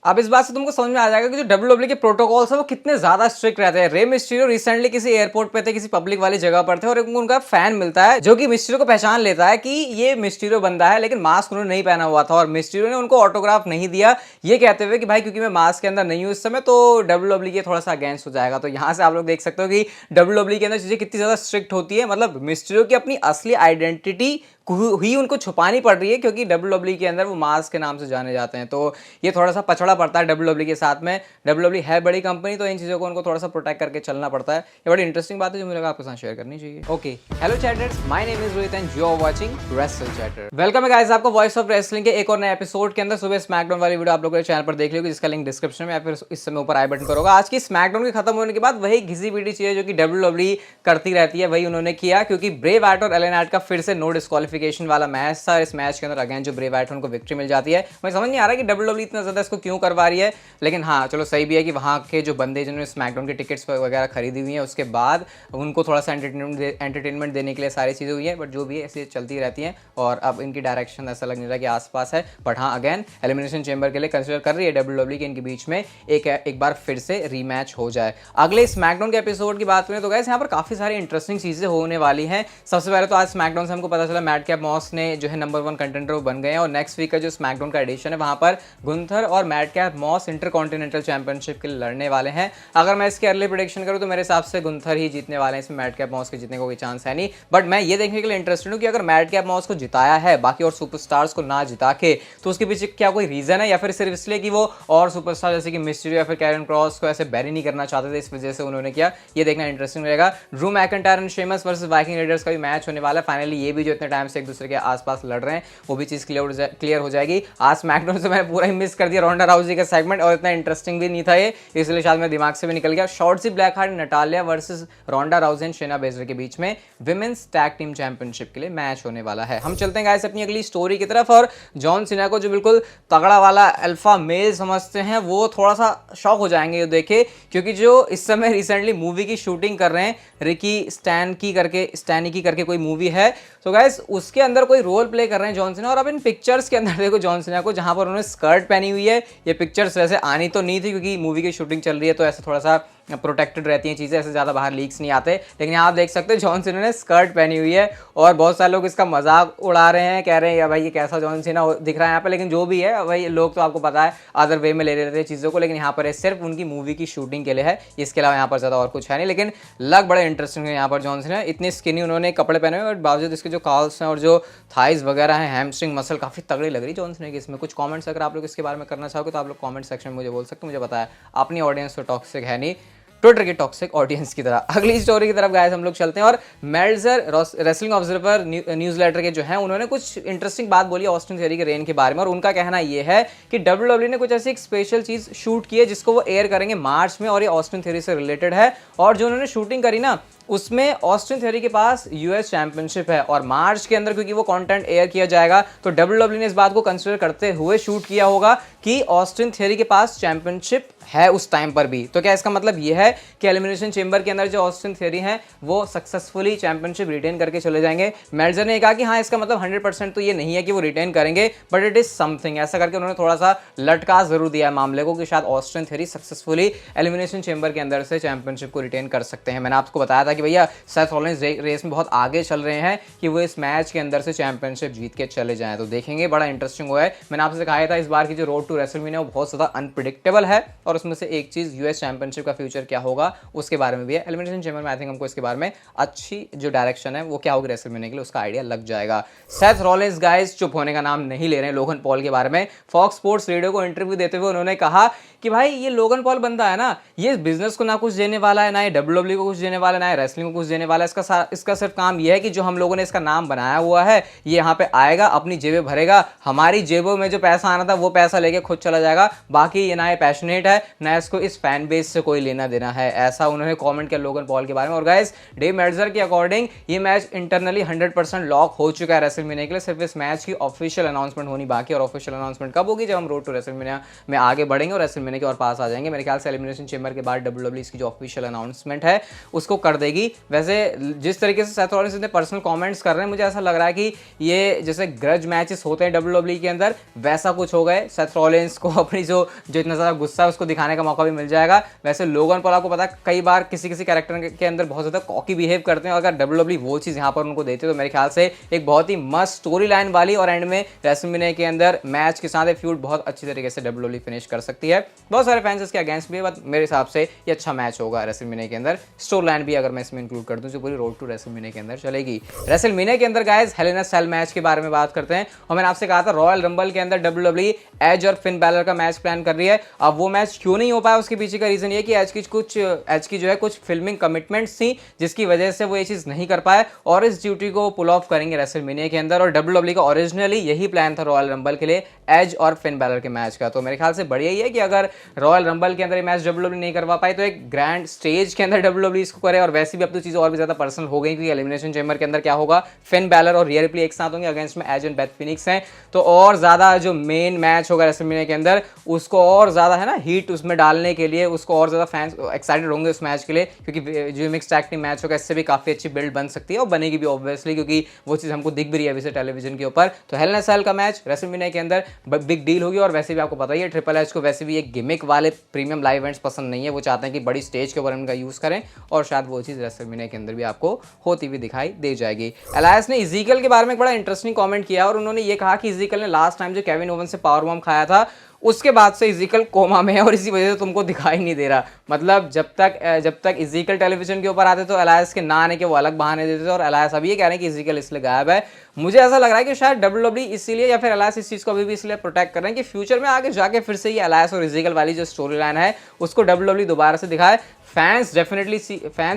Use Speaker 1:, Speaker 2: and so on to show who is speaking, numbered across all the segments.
Speaker 1: अब इस बात से तुमको समझ में आ जाएगा कि जो डब्ल्यूडब्ल्यू के प्रोटोकॉल्स है वो कितने ज्यादा स्ट्रिक्ट रहते हैं। रे मिस्टीरियो रिसेंटली किसी एयरपोर्ट पे थे, किसी पब्लिक वाली जगह पर थे और उनका फैन मिलता है जो कि मिस्टीरियो को पहचान लेता है कि ये मिस्टीरियो बंदा है, लेकिन मास्क उन्होंने नहीं पहना हुआ था और मिस्टीरियो ने उनको ऑटोग्राफ नहीं दिया, ये कहते हुए कि भाई क्योंकि मैं मास्क के अंदर नहीं हूं इस समय, तो डब्ल्यूडब्ल्यू के थोड़ा सा अगेंस्ट हो जाएगा। तो यहां से आप लोग देख सकते हो कि डब्ल्यूडब्ल्यू के अंदर चीजें कितनी ज्यादा स्ट्रिक्ट होती है। मतलब मिस्टीरियो की अपनी असली आइडेंटिटी ही उनको छुपानी पड़ रही है क्योंकि डब्ल्यूडब्ल्यू के अंदर वो मास्क के नाम से जाने जाते हैं। तो ये थोड़ा सा पछड़ा पड़ता है डब्ल्यूडब्ल्यू के साथ में। डब्ल्यूडब्ल्यू है बड़ी कंपनी, तो इन चीज़ों को उनको थोड़ा सा प्रोटेक्ट करके चलना पड़ता है। ये बड़ी इंटरेस्टिंग बात है जो मुझे लगा आपके साथ शेयर करनी चाहिए। Okay, hello chatters, my name is Rohit and you are watching Wrestle Chatter. Welcome है गाइस आपको वॉइस ऑफ रेसलिंग के एक और नए एपिसोड के अंदर। सुबह स्मैकडाउन वाली वीडियो आप लोगों के चैनल पर देख लियोगे, जिसका लिंक डिस्क्रिप्शन में या फिर इस समय ऊपर आई बटन पर होगा। आज की स्मैकडाउन के खत्म होने के बाद वही घिसी पीटी चीज़ जो कि डब्ल्यूडब्ल्यू करती रहती है वही उन्होंने किया, क्योंकि ब्रे वाइट और एलन नाइट का फिर से नो डिस्क्वालिफिकेशन वाला मैच था। इस मैच के अंदर अगेन जो ब्रे वाइट उनको विक्ट्री मिल जाती है। मुझे समझ नहीं आ रहा कि डब्ल्यूडब्ल्यू इतना ज्यादा इसको क्यों करवा रही है, लेकिन हाँ चलो सही भी है कि वहाँ के जो बंदे जिन्होंने स्मैकडाउन के टिकट्स वगैरह खरीदी हुई हैं उसके बाद उनको थोड़ा सा एंटरटेनमेंट देने के लिए सारी चीज़ें हुई है। बट जो भी है ऐसी चलती रहती हैं और अब इनकी डायरेक्शन ऐसा लग नहीं रहा कि आसपास है। बट हाँ अगेन एलिमिनेशन चेंबर के लिए कंसिडर कर रही है डब्ल्यूडब्ल्यू के इनके बीच में एक बार फिर से रीमैच हो जाए। अगले स्मैकडाउन के एपिसोड की बात करें तो गाइस यहाँ पर काफ़ी सारी इंटरेस्टिंग चीज़ें होने वाली हैं। सबसे पहले तो आज स्मैकडाउन से हमको पता चला मैडकैप मॉस ने जो है नंबर 1 कंटेंडर वो बन गए हैं और नेक्स्ट वीक का जो स्मैकडाउन का एडिशन है वहाँ पर गुंथर और मैडकैप मॉस इंटरकॉन्टिनेंटल चैंपियनशिप के लिए लड़ने वाले हैं। अगर मैं इसकी अर्ली प्रेडिक्शन करूँ तो मेरे हिसाब से गुंथर ही जीतने वाले हैं, इसमें मैडकैप मॉस के जीतने को कोई चांस है नहीं। बट मैं ये देखने के लिए इंटरेस्टेड हूँ कि अगर मैडकैप मॉस को जिताया है बाकी और सुपरस्टार्स को ना जिता के, तो उसके पीछे क्या कोई रीजन है या फिर सिर्फ इसलिए कि वो और सुपरस्टार जैसे कि मिस्टीरियो या फिर कैरन क्रॉस को ऐसे बैरी नहीं करना चाहते थे, इस वजह से उन्होंने किया। ये देखना इंटरेस्टिंग रहेगा। Drew McIntyre and Sheamus versus Viking readers का भी मैच होने वाला है। फाइनली ये भी जो इतने टाइम से एक दूसरे के आसपास लड़ रहे हैं वो भी चीज क्लियर हो जाएगी। आज स्मैकडाउन से मैंने पूरा ही मिस कर दिया रोंडा राउजी का सेगमेंट और इतना इंटरेस्टिंग भी नहीं था ये, इसलिए शायद मेरे दिमाग से भी निकल गया। Shotzi Blackheart Natalya versus Ronda Rousey and Shayna Baszler के बीच में विमेंस टैग टीम चैंपियनशिप के लिए मैच होने वाला है। हम चलते हैं गाइस अपनी अगली स्टोरी की तरफ और जॉन सीना को जो बिल्कुल तगड़ा वाला अल्फा मेल समझते हैं वो थोड़ा सा शॉक हो जाएंगे ये देखे, क्योंकि जो इस समय रिसेंटली मूवी की शूटिंग कर रहे हैं रिकी स्टैनिकी करके कोई मूवी है, तो गाइस उसके अंदर कोई रोल प्ले कर रहे हैं जॉन सीना। और अब इन पिक्चर्स के अंदर देखो जॉन सीना को जहां पर उन्होंने स्कर्ट पहनी हुई है, ये पिक्चर्स वैसे आनी तो नहीं थी क्योंकि मूवी की शूटिंग चल रही है तो ऐसे थोड़ा सा प्रोटेक्टेड रहती हैं चीज़ें, ऐसे ज़्यादा बाहर लीक्स नहीं आते। लेकिन यहाँ आप देख सकते हैं जॉन सीना ने स्कर्ट पहनी हुई है और बहुत सारे लोग इसका मजाक उड़ा रहे हैं, कह रहे हैं या भाई ये कैसा जॉन सीना दिख रहा है यहाँ पे। लेकिन जो भी है भाई लोग तो आपको पता है अदर वे में ले लेते हैं चीज़ों को, लेकिन यहाँ पर सिर्फ उनकी मूवी की शूटिंग के लिए है, इसके अलावा यहाँ पर ज़्यादा और कुछ है नहीं। लेकिन लग बड़े इंटरेस्टिंग है यहाँ पर जॉन सीना, इतनी स्किनी उन्होंने कपड़े पहने हुए और बावजूद इसके जो कॉल्स हैं और जो थाइज वगैरह हैं, हैमस्ट्रिंग मसल काफ़ी तगड़ी लग रही है जॉन सीना की। इसमें कुछ कमेंट्स अगर आप लोग इसके बारे में करना चाहोगे तो आप लोग कमेंट सेक्शन में मुझे बोल सकते हो, मुझे पता है अपनी ऑडियंस तो टॉक्सिक है नहीं, ट्विटर की टॉक्सिक ऑडियंस की तरह। अगली स्टोरी की तरफ गाइस हम लोग चलते हैं और मेल्जर रेसलिंग ऑब्जर्वर न्यूज़लेटर के जो हैं उन्होंने कुछ इंटरेस्टिंग बात बोली ऑस्टिन थियरी के रेन के बारे में। और उनका कहना ये है कि डब्ल्यूडब्ल्यू ने कुछ ऐसी एक स्पेशल चीज़ शूट की है जिसको वो एयर करेंगे मार्च में और ये ऑस्टिन थियरी से रिलेटेड है। और जो उन्होंने शूटिंग करी ना उसमें ऑस्टिन थियरी के पास यूएस चैंपियनशिप है और मार्च के अंदर क्योंकि वो कंटेंट एयर किया जाएगा तो डब्ल्यूडब्ल्यू ने इस बात को कंसीडर करते हुए शूट किया होगा कि ऑस्टिन थियरी के पास चैंपियनशिप है उस टाइम पर भी। तो क्या इसका मतलब ये है कि एलिमिनेशन चेंबर के अंदर जो ऑस्टिन थियरी हैं वो सक्सेसफुली चैंपियनशिप रिटेन करके चले जाएंगे? मेल्जर ने कहा कि हाँ इसका मतलब 100% तो ये नहीं है कि वो रिटेन करेंगे, बट इट इज समथिंग, ऐसा करके उन्होंने थोड़ा सा लटका जरूर दिया है मामले को कि शायद Austin theory successfully elimination chamber के अंदर से चैंपियनशिप को रिटेन कर सकते हैं। मैंने आपको बताया था कि भैया सेथ रॉलिंस रेस में बहुत आगे चल रहे हैं कि वो इस मैच के अंदर से चैंपियनशिप जीत के चले जाएं, तो देखेंगे, बड़ा इंटरेस्टिंग हुआ है। मैंने आपसे कहा था इस बार की जो रोड टू रेसलमेनिया वो बहुत ज़्यादा अनप्रिडिक्टेबल है और उसमें से एक चीज़ यूएस चैंपियनशिप का फ्यूचर क्या होगा उसके बारे में भी है। एलिमिनेशन चेंबर में आई थिंक हमको इसके बारे में अच्छी जो डायरेक्शन है वो क्या होगी रेसलमेनिया के लिए उसका आइडिया लग जाएगा। सेथ रॉलिंस गाइस चुप होने का नाम नहीं ले रहे हैं लोगन पॉल के बारे में। फॉक्स स्पोर्ट्स रेडियो को इंटरव्यू देते हुए उन्होंने कहा कि भाई ये लोगन पॉल बंदा है ना, ये बिजनेस को ना कुछ देने वाला है, ना ये डब्ल्यूडब्ल्यू को कुछ देने वाला है, ना ये रेसलिंग को कुछ देने वाला है। इसका सिर्फ काम ये है कि जो हम लोगों ने इसका नाम बनाया हुआ है ये यहाँ पे आएगा, अपनी जेबें भरेगा, हमारी जेबों में जो पैसा आना था वो पैसा लेके खुद चला जाएगा। बाकी ये ना ये पैशनेट है ना इसको इस फैन बेस से कोई लेना देना है, ऐसा उन्होंने कमेंट किया लोगन पॉल के बारे में। और गाइस डेव मेल्जर के अकॉर्डिंग ये मैच इंटरनली 100% लॉक हो चुका है रेसलमेनिया के लिए, सिर्फ इस मैच की ऑफिशियल अनाउंसमेंट होनी बाकी। और ऑफिशियल अनाउंसमेंट कब होगी? जब हम रोड टू रेसलमेनिया में आगे बढ़ेंगे और रेसलमेनिया के और पास आ जाएंगे। मेरे ख्याल से एलिमिनेशन चेंबर के बाद डब्ल्यूडब्ल्यू इसकी जो ऑफिशियल अनाउंसमेंट है उसको कर देगी। रहेगी। वैसे जिस तरीके से सेथ रॉलिंस इतने पर्सनल कमेंट्स कर रहे हैं, मुझे ऐसा लग रहा है कि ये जैसे ग्रज मैचेस होते हैं WWE के अंदर, वैसा कुछ हो गए। सेथ रॉलिंस को अपनी जो इतना ज़्यादा गुस्सा है उसको दिखाने का मौका भी मिल जाएगा। वैसे लोगन पॉल आपको पता है कई बार किसी किसी कैरेक्टर के अंदर बहुत ज़्यादा कॉकी बिहेव करते हैं, और अगर WWE वो चीज़ यहाँ पर उनको देते तो मेरे ख्याल से एक बहुत ही मस्त स्टोरी लाइन वाली और एंड में रेसलमेनिया के अंदर मैच के साथ फ्यूड बहुत अच्छी तरीके से WWE फिनिश कर सकती है। बहुत सारे फैंस इसके अगेंस्ट भी है, बट मेरे हिसाब से ये अच्छा मैच होगा रेसलमेनिया के अंदर। स्टोरी लाइन भी अगर मैं इसमें इंक्लूड कर दूं जो पूरी रोड टू रेसलमेनिया के अंदर चलेगी। रेसलमेनिया के अंदर गाइस हेल इन अ सेल मैच के बारे में बात करते हैं, और मैंने आपसे कहा था रॉयल रंबल के अंदर WWE एज और फिन बैलर का मैच प्लान कर रही है। अब वो मैच क्यों नहीं हो पाया, उसके पीछे का रीजन ये कि एज की जो है कुछ फिल्मिंग कमिटमेंट्स थी, जिसकी वजह से वो ये चीज नहीं कर पाए, और इस ड्यूटी को पुल ऑफ करेंगे रेसलमेनिया के अंदर। और WWE का ओरिजिनली यही प्लान था रॉयल रंबल के लिए, एज और फिन बैलर के मैच का। तो मेरे ख्याल से बढ़िया ही है कि अगर रॉयल रंबल के अंदर ये मैच WWE नहीं करवा पाई तो एक ग्रैंड स्टेज के अंदर WWE इसको करे। और वैसे भी अब तो चीजें और भी ज्यादा पर्सनल हो गई, क्योंकि एलिमिनेशन चेंबर के अंदर क्या होगा, फिन बैलर और रिया रिप्ली एक साथ होंगे, अगेंस्ट में एज एंड बेथ फिनिक्स हैं। तो और ज्यादा जो मेन मैच होगा रेसलमेनिया के अंदर, उसको और ज्यादा है ना हीट उसमें डालने के लिए, उसको और ज्यादा फैंस एक्साइटेड होंगे उस मैच के लिए, क्योंकि जो मिक्स टैग टीम मैच होगा इससे भी काफी अच्छी बिल्ड बन सकती है, और बनेगी भी ऑब्वियसली, क्योंकि वो चीज हमको दिख भी रही है अभी से टेलीविजन के ऊपर। तो हेल इन अ सेल का मैच रेसलमेनिया के अंदर बिग डील होगी। और वैसे भी आपको पता ही है ट्रिपल एच को वैसे भी एक गिमिक वाले प्रीमियम लाइव इवेंट्स पसंद नहीं है, वो चाहते हैं कि बड़ी स्टेज के ऊपर उनका यूज करें, और शायद वो चीज रेसलमेनिया के अंदर भी आपको होती हुई दिखाई दे जाएगी। एलायस ने इज़ीकियल के बारे में एक बड़ा इंटरेस्टिंग कमेंट किया, और उन्होंने ये कहा कि इज़ीकियल ने लास्ट टाइम जो केविन ओवन से पावर बॉम्ब खाया था उसके बाद से इज़ीकियल कोमा में है, और इसी वजह से तुमको दिखाई नहीं दे रहा। मतलब जब तक इज़ीकियल टेलीविजन के ऊपर आते तो एलायस के ना आने के वो अलग बहाने देते थे, और एलायस अभी ये कह रहे हैं कि इज़ीकियल इसलिए गायब है। मुझे ऐसा लग रहा है कि शायद WWE इसीलिए या फिर एलायस इस चीज़ को अभी भी इसलिए प्रोटेक्ट कर रहे हैं कि फ्यूचर में आगे जाके फिर से ये एलायस और इज़ीकियल वाली जो स्टोरी लाइन है उसको WWE दोबारा से दिखाए। फैंस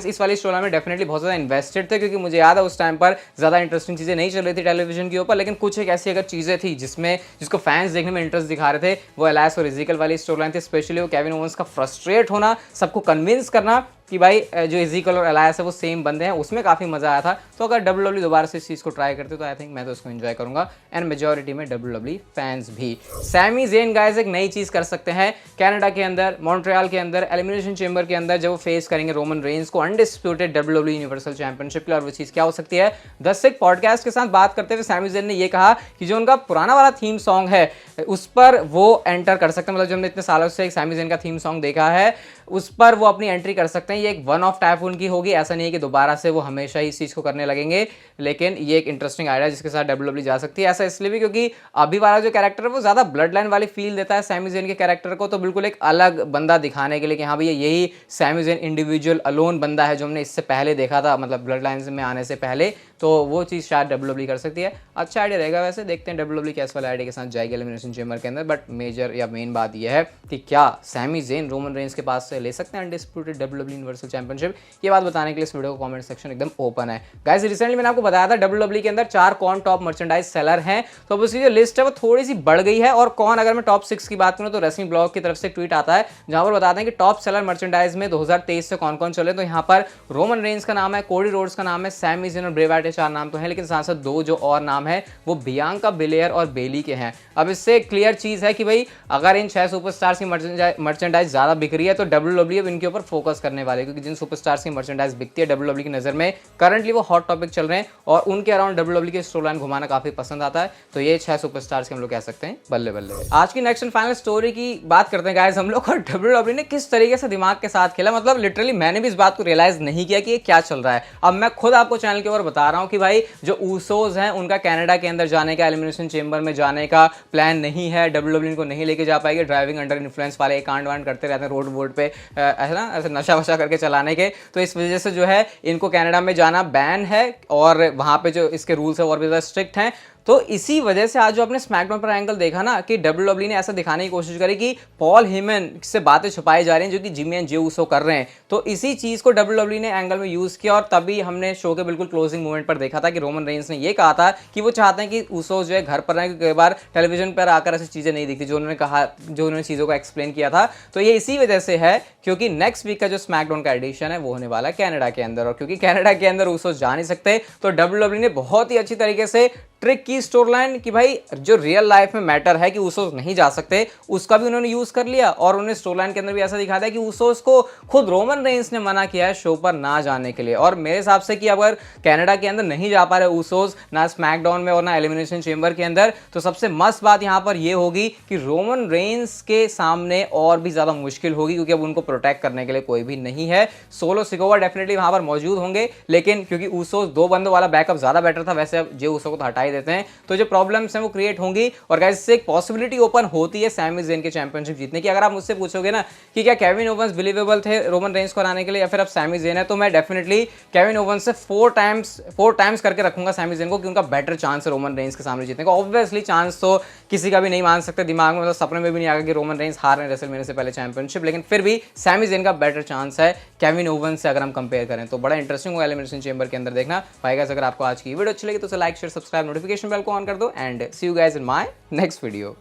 Speaker 1: इस वाली स्टोरी में डेफिनेटली बहुत ज़्यादा इन्वेस्टेड थे, क्योंकि मुझे याद है उस टाइम पर ज़्यादा इंटरेस्टिंग चीज़ें नहीं चल रही थी टेलीविजन के ऊपर, लेकिन कुछ एक ऐसी अगर चीज़ें थी जिसको फैंस देखने में इंटरेस्ट दिखा रहे थे, वो एलायस और इज़ीकियल वाली स्टोरी लाइन थी। स्पेशली वो केविन ओवंस का फ्रस्ट्रेट होना, सबको कन्विंस करना कि भाई जो इज़ीकियल और एलायस है वो सेम बंदे हैं, उसमें काफ़ी मज़ा आया था। तो अगर WWE दोबारा से इस चीज़ को ट्राई करते तो आई थिंक मैं तो उसको एंजॉय करूंगा, एंड मेजॉरिटी में WWE फैंस भी। सैमी ज़ेन गाइस एक नई चीज़ कर सकते हैं कनाडा के अंदर, मॉन्ट्रियल के अंदर, एलिमिनेशन चेंबर के अंदर, जब वो फेस करेंगे रोमन रेंस को अनडिस्प्यूटेड WWE यूनिवर्सल चैंपियनशिप के लिए। और वो चीज़ क्या हो सकती है, द सिक पॉडकास्ट के साथ बात करते हुए सैमी ज़ेन ने ये कहा कि जो उनका पुराना वाला थीम सॉन्ग है उस पर वो एंटर कर सकते हैं। मतलब जो हमने इतने सालों से एक सैमी ज़ेन का थीम सॉन्ग देखा है उस पर वो अपनी एंट्री कर सकते हैं। ये एक वन ऑफ टाइप उनकी होगी, ऐसा नहीं है कि दोबारा से वो हमेशा ही इस चीज़ को करने लगेंगे, लेकिन ये एक इंटरेस्टिंग आइडिया जिसके साथ WWE जा सकती है। ऐसा इसलिए भी क्योंकि अभी वाला जो कैरेक्टर है वो ज़्यादा ब्लड लाइन वाली फील देता है सैमी ज़ेन के कैरेक्टर को, तो बिल्कुल एक अलग बंदा दिखाने के लिए कि हाँ भैया यही सैमी ज़ेन इंडिविजुअल अलोन बंदा है जो हमने इससे पहले देखा था, मतलब ब्लड लाइन में आने से पहले। तो वो चीज़ शायद WWE कर सकती है। अच्छा आइडिया रहेगा, वैसे देखते हैं WWE कैसे वाले आइडिया के साथ जाएगी एलिमिनेशन चेंबर के अंदर। बट मेजर या मेन बात यह है कि क्या सैमी ज़ेन रोमन रेंस के पास से ले सकते हैं अनडिस्प्यूटेड WWE यूनिवर्सल चैंपियनशिप। ये बात बताने के लिए इस वीडियो को कमेंट सेक्शन एकदम ओपन है। गाइस रिसेंटली मैंने आपको बताया था WWE के अंदर 4 कौन टॉप मर्चेंडाइज सेलर हैं, तो अब उसकी जो लिस्ट है वो थोड़ी सी बढ़ गई है। और कौन, अगर मैं टॉप 6 की बात करूँ तो रेसलिंग ब्लॉग की तरफ से ट्वीट आता है जहां पर बताते हैं कि टॉप सेलर मर्चेंडाइज में 2023 से कौन कौन चले। तो यहाँ पर रोमन रेंस का नाम है, कोडी रोड्स का नाम है, सैमी ज़ेन और ब्रे वाइट, 4 नाम तो हैं, लेकिन साथ साथ 2 जो और नाम है वो बियांका बिलेयर और बेली के हैं। अब इससे क्लियर चीज है कि भाई अगर इन 6 सुपरस्टार्स की मर्चेंडाइज ज्यादा बिक रही है तो WWE अब इनके ऊपर फोकस करने वाले, क्योंकि जिन सुपरस्टार्स की मर्चेंडाइज बिकती है WWE की नजर में करंटली वो हॉट टॉपिक चल रहे हैं और उनके अराउंड WWE की स्टोरी लाइन घुमाना काफी पसंद आता है। तो ये 6 सुपरस्टार्स के हम लोग कह सकते हैं बल्ले बल्ले। आज की नेक्स्ट एंड फाइनल स्टोरी की बात करते हैं गाइस हम लोग, और WWE ने किस तरीके से दिमाग के साथ खेला। मतलब लिटरली मैंने भी इस बात को रियलाइज नहीं किया कि ये क्या चल रहा है। अब मैं खुद आपको चैनल के ऊपर बता रहा हूं कि भाई जो ऊसोज हैं उनका कनाडा के अंदर जाने का, एलिमिनेशन चेंबर में जाने का प्लान नहीं है। WWE इनको नहीं लेके जा पाएगी, ड्राइविंग अंडर इन्फ्लुएंस वाले कांड वांड करते रहते हैं रोड वोड पे, है ना, ऐसे नशा वशा करके चलाने के। तो इस वजह से जो है इनको कनाडा में जाना बैन है, और वहां पे जो इसके रूल्स है और भी ज्यादा स्ट्रिक्ट हैं। तो इसी वजह से आज जो आपने स्मैकडाउन पर एंगल देखा ना कि WWE ने ऐसा दिखाने की कोशिश करी कि पॉल हेमन से बातें छुपाई जा रही हैं जो कि जिमी एंड जे ऊसो कर रहे हैं। तो इसी चीज को WWE ने एंगल में यूज किया, और तभी हमने शो के बिल्कुल क्लोजिंग मोमेंट पर देखा था कि रोमन रेंस ने ये कहा था कि वो चाहते हैं कि ऊसो जो है घर पर रहें, क्योंकि कई बार टेलीविजन पर आकर ऐसी चीजें नहीं दिखती जो उन्होंने कहा, जो उन्होंने चीजों को एक्सप्लेन किया था। तो ये इसी वजह से है क्योंकि नेक्स्ट वीक का जो स्मैकडाउन का एडिशन है वो होने वाला है कनाडा के अंदर, और क्योंकि कनाडा के अंदर ऊसो जा नहीं सकते तो WWE ने बहुत ही अच्छी तरीके से ट्रिक की स्टोरी लाइन कि भाई जो रियल लाइफ में मैटर है कि उसोस नहीं जा सकते, उसका भी उन्होंने यूज कर लिया। और उन्होंने स्टोरी लाइन के अंदर भी ऐसा दिखा दिया कि उसोस को खुद रोमन रेंस ने मना किया है शो पर ना जाने के लिए। और मेरे हिसाब से कि अगर कनाडा के अंदर नहीं जा पा रहे उसोस, ना स्मैकडाउन में और ना एलिमिनेशन चेंबर के अंदर, तो सबसे मस्त बात यहां पर यह होगी कि रोमन रेंस के सामने और भी ज्यादा मुश्किल होगी, क्योंकि अब उनको प्रोटेक्ट करने के लिए कोई भी नहीं है। सोलो सिकोवा डेफिनेटली वहां पर मौजूद होंगे, लेकिन क्योंकि उसोस 2 बंदों वाला बैकअप ज्यादा बेटर था, वैसे अब जे उसो को तो हटा ही देते हैं, तो जो प्रॉब्लम्स हैं वो क्रिएट होंगी। और गाइस इससे एक पॉसिबिलिटी ओपन होती है सैमी ज़ेन के चैंपियनशिप जीतने की। अगर आप मुझसे पूछोगे ना कि क्या केविन ओवंस बिलीवेबल थे रोमन रेंस को हराने के लिए या फिर अब सैमी ज़ेन है, तो मैं डेफिनेटली केविन ओवंस से 4 टाइम्स करके रखूंगा सैमी ज़ेन को, कि उनका बेटर चांस है रोमन रेंस के सामने जीतने का। ऑब्वियसली चांस तो किसी का भी नहीं मान सकते दिमाग में, मतलब सपने में भी नहीं आएगा कि रोमन रेंस हार रहे हैं रेसलमेनिया से पहले चैंपियनशिप, लेकिन फिर भी सैमी ज़ेन का बेटर चांस है केविन ओवंस से अगर हम कंपेयर करें। तो बड़ा इंटरेस्टिंग होगा एलिमिनेशन चेंबर के अंदर देखना पाएगा। अगर आपको आज की वीडियो अच्छी लगी तो like share subscribe notification bell को ऑन कर दो, and see you guys in my next video.